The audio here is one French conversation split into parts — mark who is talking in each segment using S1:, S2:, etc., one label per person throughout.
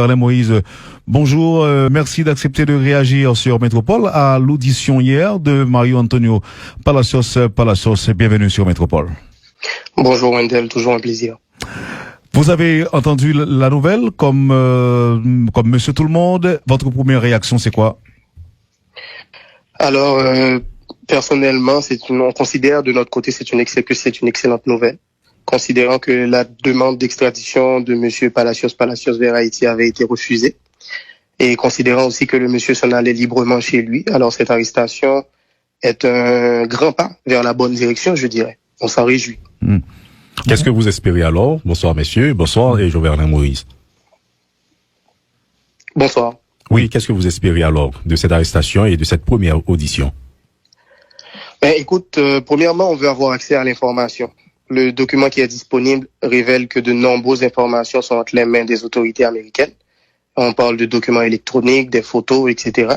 S1: Alain Moïse, bonjour, merci d'accepter de réagir sur Métropole à l'audition hier de Mario Antonio Palacios. Bienvenue sur Métropole.
S2: Bonjour Wendell, toujours un plaisir.
S1: Vous avez entendu la nouvelle comme Monsieur Tout le Monde. Votre première réaction, c'est quoi?
S2: Alors, personnellement, on considère de notre côté que c'est une excellente nouvelle, considérant que la demande d'extradition de Monsieur Palacios vers Haïti avait été refusée, et considérant aussi que le monsieur s'en allait librement chez lui. Alors, cette arrestation est un grand pas vers la bonne direction, je dirais. On s'en réjouit.
S3: Qu'est-ce que vous espérez alors? Bonsoir messieurs, bonsoir et Jovenel Moïse.
S2: Bonsoir.
S3: Oui, qu'est-ce que vous espérez alors de cette arrestation et de cette première audition?
S2: Écoute, premièrement, on veut avoir accès à l'information. Le document qui est disponible révèle que de nombreuses informations sont entre les mains des autorités américaines. On parle de documents électroniques, des photos, etc.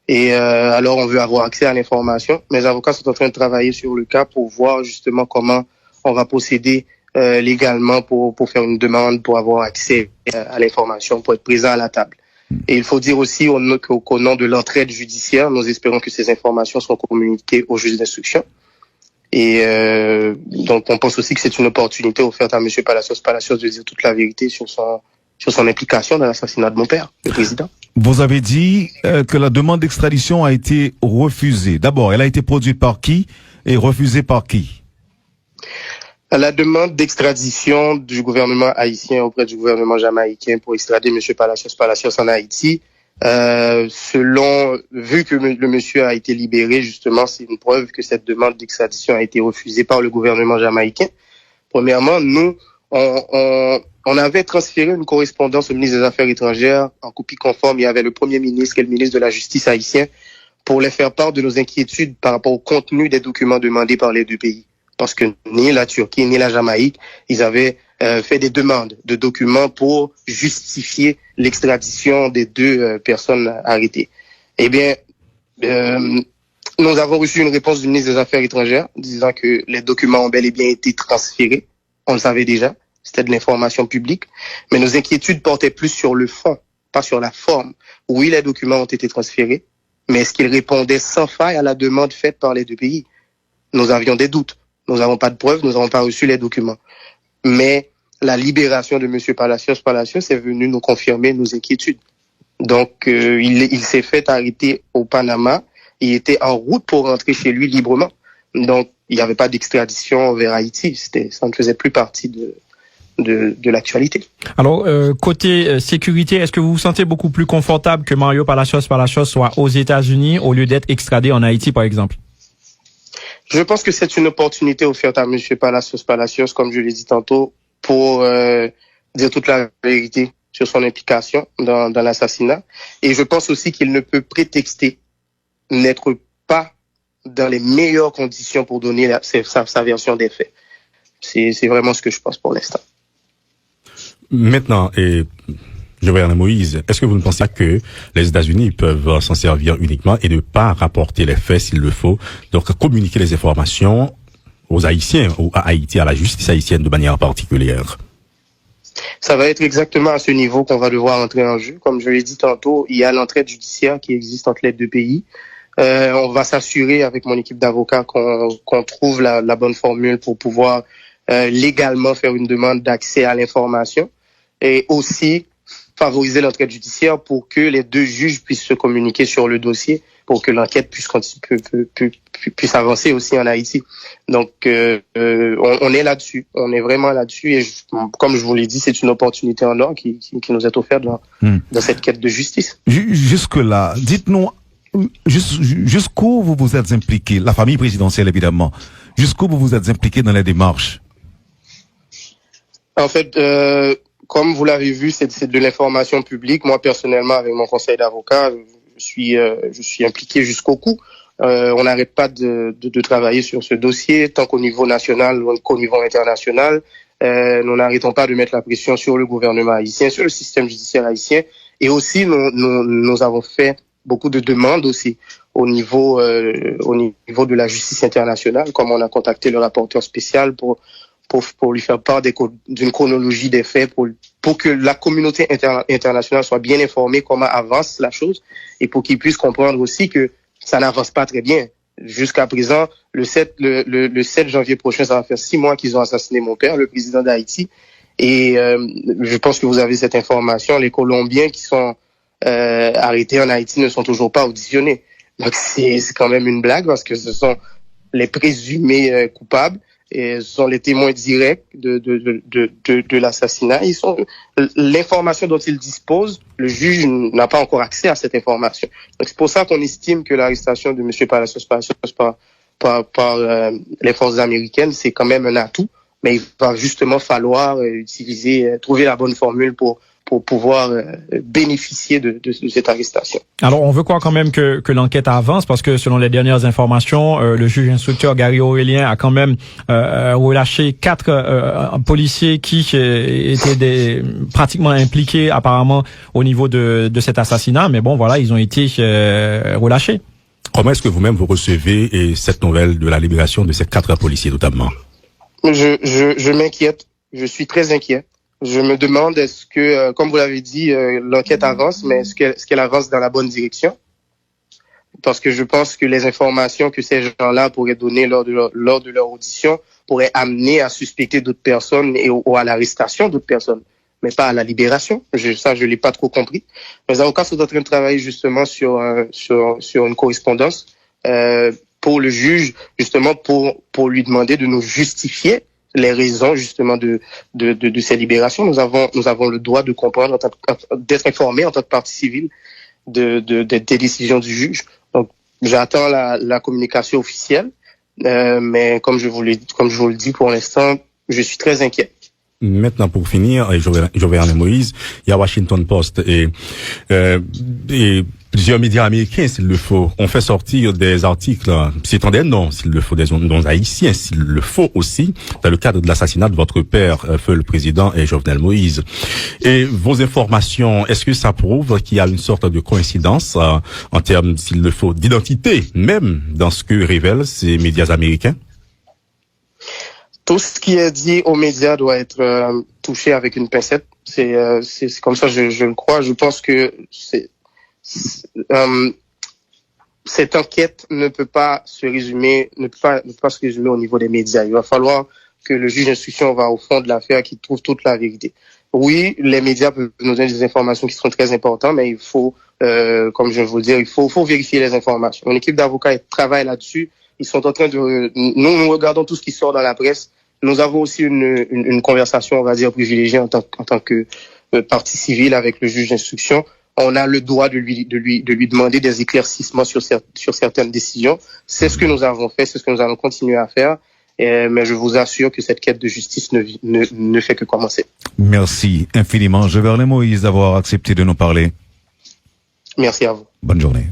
S2: Et alors, on veut avoir accès à l'information. Mes avocats sont en train de travailler sur le cas pour voir justement comment on va procéder légalement pour faire une demande, pour avoir accès à l'information, pour être présent à la table. Et il faut dire aussi qu'au nom de l'entraide judiciaire, nous espérons que ces informations seront communiquées au juge d'instruction. Et donc, on pense aussi que c'est une opportunité offerte à M. Palacios de dire toute la vérité sur son implication dans l'assassinat de mon père, le président.
S1: Vous avez dit que la demande d'extradition a été refusée. D'abord, elle a été produite par qui et refusée par qui?
S2: La demande d'extradition du gouvernement haïtien auprès du gouvernement jamaïcain pour extrader M. Palacios en Haïti, vu que le monsieur a été libéré, justement, c'est une preuve que cette demande d'extradition a été refusée par le gouvernement jamaïcain. Premièrement, nous, on avait transféré une correspondance au ministre des Affaires étrangères en copie conforme. Il y avait le Premier ministre et le ministre de la Justice haïtien pour les faire part de nos inquiétudes par rapport au contenu des documents demandés par les deux pays. Parce que ni la Turquie ni la Jamaïque, ils avaient fait des demandes de documents pour justifier l'extradition des deux personnes arrêtées. Eh bien, nous avons reçu une réponse du ministre des Affaires étrangères disant que les documents ont bel et bien été transférés. On le savait déjà, c'était de l'information publique. Mais nos inquiétudes portaient plus sur le fond, pas sur la forme. Oui, les documents ont été transférés, mais est-ce qu'ils répondaient sans faille à la demande faite par les deux pays? Nous avions des doutes. Nous n'avons pas de preuves, nous n'avons pas reçu les documents. Mais la libération de M. Palacios est venue nous confirmer nos inquiétudes. Donc, il s'est fait arrêter au Panama. Il était en route pour rentrer chez lui librement. Donc, il n'y avait pas d'extradition vers Haïti. Ça ne faisait plus partie de l'actualité.
S4: Alors, côté sécurité, est-ce que vous vous sentez beaucoup plus confortable que Mario Palacios soit aux États-Unis au lieu d'être extradé en Haïti, par exemple?
S2: Je pense que c'est une opportunité offerte à M. Palacios, comme je l'ai dit tantôt, pour dire toute la vérité sur son implication dans l'assassinat. Et je pense aussi qu'il ne peut prétexter n'être pas dans les meilleures conditions pour donner sa version des faits. C'est vraiment ce que je pense pour l'instant.
S3: Maintenant, Jovenel Moïse, est-ce que vous ne pensez pas que les États-Unis peuvent s'en servir uniquement et ne pas rapporter les faits s'il le faut, donc communiquer les informations aux Haïtiens ou à Haïti, à la justice haïtienne de manière particulière?
S2: Ça va être exactement à ce niveau qu'on va devoir entrer en jeu. Comme je l'ai dit tantôt, il y a l'entraide judiciaire qui existe entre les deux pays. On va s'assurer avec mon équipe d'avocats qu'on trouve la bonne formule pour pouvoir légalement faire une demande d'accès à l'information et aussi favoriser l'entraide judiciaire pour que les deux juges puissent se communiquer sur le dossier, pour que l'enquête puisse avancer aussi en Haïti. Donc, on est là-dessus, on est vraiment là-dessus, et comme je vous l'ai dit, c'est une opportunité en or qui nous est offerte dans cette quête de justice.
S1: Jusque-là, dites-nous, jusqu'où vous vous êtes impliqué, la famille présidentielle évidemment, jusqu'où vous vous êtes impliqué dans les démarches?
S2: En fait, comme vous l'avez vu, c'est de l'information publique. Moi, personnellement, avec mon conseil d'avocat, je suis impliqué jusqu'au cou. On n'arrête pas de travailler sur ce dossier, tant qu'au niveau national qu'au niveau international. Nous n'arrêtons pas de mettre la pression sur le gouvernement haïtien, sur le système judiciaire haïtien. Et aussi, nous avons fait beaucoup de demandes aussi au niveau de la justice internationale, comme on a contacté le rapporteur spécial pour pour lui faire part d'une chronologie des faits, pour que la communauté internationale soit bien informée comment avance la chose et pour qu'il puisse comprendre aussi que ça n'avance pas très bien. Jusqu'à présent, le 7 janvier prochain, ça va faire 6 mois qu'ils ont assassiné mon père, le président d'Haïti. Et je pense que vous avez cette information. Les Colombiens qui sont arrêtés en Haïti ne sont toujours pas auditionnés. Donc c'est quand même une blague parce que ce sont les présumés coupables et ce sont les témoins directs de l'assassinat. L'information dont ils disposent, le juge n'a pas encore accès à cette information. Donc c'est pour ça qu'on estime que l'arrestation de M. Palacios par les forces américaines, c'est quand même un atout. Mais il va justement falloir trouver la bonne formule pour pouvoir bénéficier de cette arrestation.
S4: Alors, on veut croire quand même que l'enquête avance parce que selon les dernières informations, le juge instructeur Gary Aurélien a quand même relâché 4 policiers qui étaient pratiquement impliqués apparemment au niveau de cet assassinat. Mais bon, voilà, ils ont été relâchés.
S3: Comment est-ce que vous-même vous recevez cette nouvelle de la libération de ces 4 policiers notamment?
S2: Je m'inquiète. Je suis très inquiet. Je me demande est-ce que, comme vous l'avez dit, l'enquête avance, mais est-ce qu'elle avance dans la bonne direction? Parce que je pense que les informations que ces gens-là pourraient donner lors de leur audition pourraient amener à suspecter d'autres personnes ou à l'arrestation d'autres personnes, mais pas à la libération. Je l'ai pas trop compris. Les avocats sont en train de travailler justement sur une correspondance pour le juge, justement pour lui demander de nous justifier les raisons justement de ces libérations. Nous avons le droit de comprendre, d'être informés en tant que partie civile des décisions du juge. Donc j'attends la communication officielle, mais comme je vous le dis pour l'instant, je suis très inquiet.
S3: Maintenant, pour finir, Jovenel Moïse, il y a Washington Post et plusieurs médias américains, s'il le faut, ont fait sortir des articles citant des noms, s'il le faut, des noms haïtiens, s'il le faut aussi, dans le cadre de l'assassinat de votre père, feu le président et Jovenel Moïse. Et vos informations, est-ce que ça prouve qu'il y a une sorte de coïncidence en termes, s'il le faut, d'identité, même dans ce que révèlent ces médias américains?
S2: Tout ce qui est dit aux médias doit être touché avec une pincette. C'est comme ça, je le crois. Je pense que cette enquête ne peut pas se résumer au niveau des médias. Il va falloir que le juge d'instruction va au fond de l'affaire, qu'il trouve toute la vérité. Oui, les médias peuvent nous donner des informations qui sont très importantes, mais il faut, comme je vais vous le dire, il faut vérifier les informations. Mon équipe d'avocats travaille là-dessus. Ils sont en train nous regardons tout ce qui sort dans la presse. Nous avons aussi une conversation, on va dire, privilégiée en tant que partie civile avec le juge d'instruction. On a le droit de lui demander des éclaircissements sur certaines décisions. C'est ce que nous avons fait, c'est ce que nous allons continuer à faire. Mais je vous assure que cette quête de justice ne fait que commencer.
S1: Merci infiniment, Jovenel Moïse, d'avoir accepté de nous parler.
S2: Merci à vous.
S1: Bonne journée.